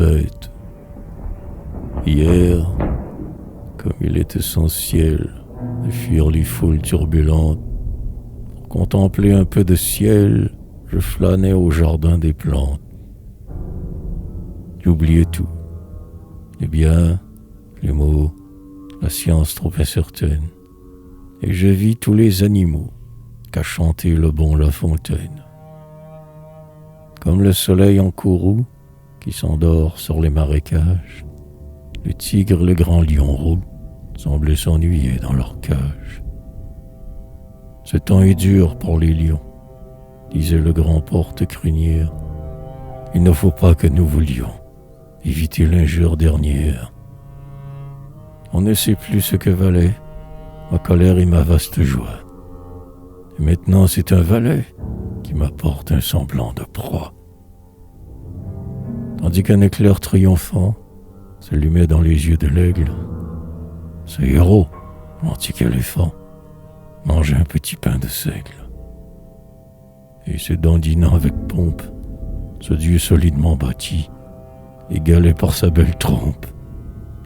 bête. Hier, comme il était essentiel de fuir les foules turbulentes, pour contempler un peu de ciel, je flânais au jardin des plantes. J'oubliais tout. Les biens, les mots, la science trop incertaine. Et je vis tous les animaux qu'a chanté le bon La Fontaine. Comme le soleil en courroux qui s'endort sur les marécages, le tigre et le grand lion roux semblaient s'ennuyer dans leur cage. Ce temps est dur pour les lions, disait le grand porte-crinière. Il ne faut pas que nous voulions éviter l'injure dernière. On ne sait plus ce que valait ma colère et ma vaste joie. Et maintenant c'est un valet qui m'apporte un semblant de proie. Tandis qu'un éclair triomphant s'allumait dans les yeux de l'aigle, ce héros, l'antique éléphant, mangeait un petit pain de seigle. Et se dandinant avec pompe, ce dieu solidement bâti, égalé par sa belle trompe,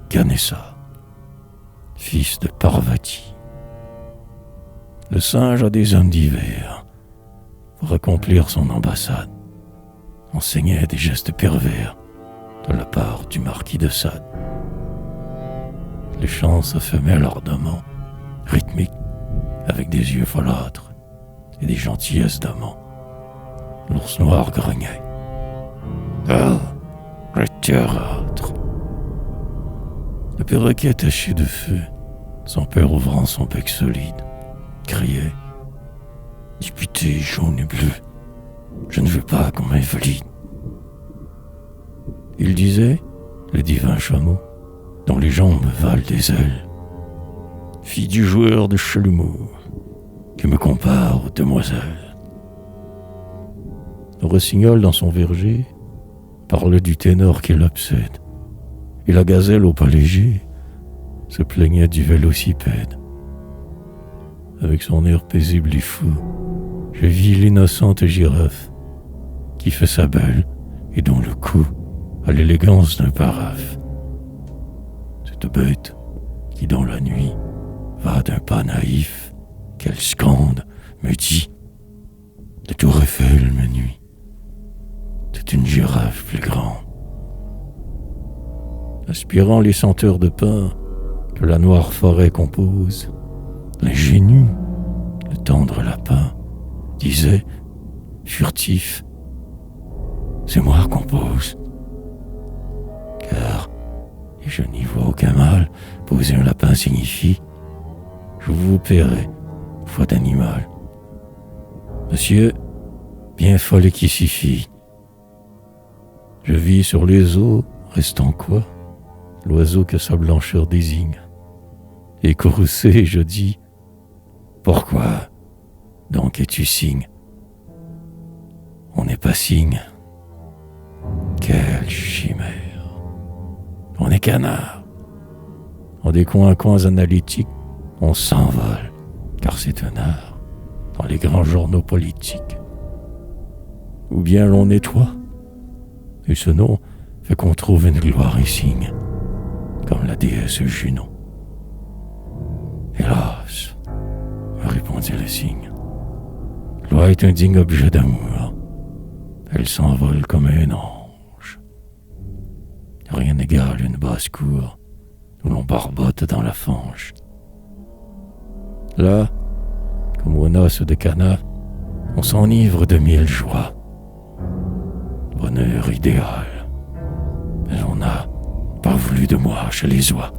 Ganesa, fils de Parvati. Le singe a des hommes divers pour accomplir son ambassade, enseignait des gestes pervers de la part du marquis de Sade. Les chants se femelles ardemment, rythmiques, avec des yeux folâtres et des gentillesses d'amant. L'ours noir grognait. Ah, le théâtre. Le perroquet taché de feu, son père ouvrant son bec solide, criait: Député jaune et bleu, je ne veux pas qu'on m'invalide. Il disait, le divin chameau, dont les jambes valent des ailes, fille du joueur de chalumeau, qui me compare aux demoiselles. Le rossignol dans son verger parle du ténor qui l'obsède, et la gazelle au pas léger se plaignait du vélocipède. Avec son air paisible et fou, je vis l'innocente girafe qui fait sa belle et dont le cou a l'élégance d'un paraphe. Cette bête qui dans la nuit va d'un pas naïf, qu'elle scande, me dit: de Tour Eiffel me nuit, c'est une girafe plus grande. Aspirant les senteurs de pain que la noire forêt compose, l'ingénu, le tendre lapin, disait, furtif: c'est moi qu'on pose. Car, et je n'y vois aucun mal, poser un lapin signifie: je vous paierai, foi d'animal. Monsieur, bien folle qui suffit. Je vis sur les eaux, restant quoi, l'oiseau que sa blancheur désigne. Et courroucé, je dis: pourquoi donc es-tu cygne? On n'est pas cygne. Quelle chimère! On est canard. En des coins analytiques, on s'envole, car c'est un art, dans les grands journaux politiques. Ou bien l'on nettoie, et ce nom fait qu'on trouve une gloire insigne, comme la déesse Junon. Hélas, me répondit le cygne, loi est un digne objet d'amour. Elle s'envole comme un ange. Rien n'égale une basse-cour où l'on barbote dans la fange. Là, comme aux noces de Cana, on s'enivre de mille joies. Bonheur idéal. Mais on n'a pas voulu de moi chez les oies.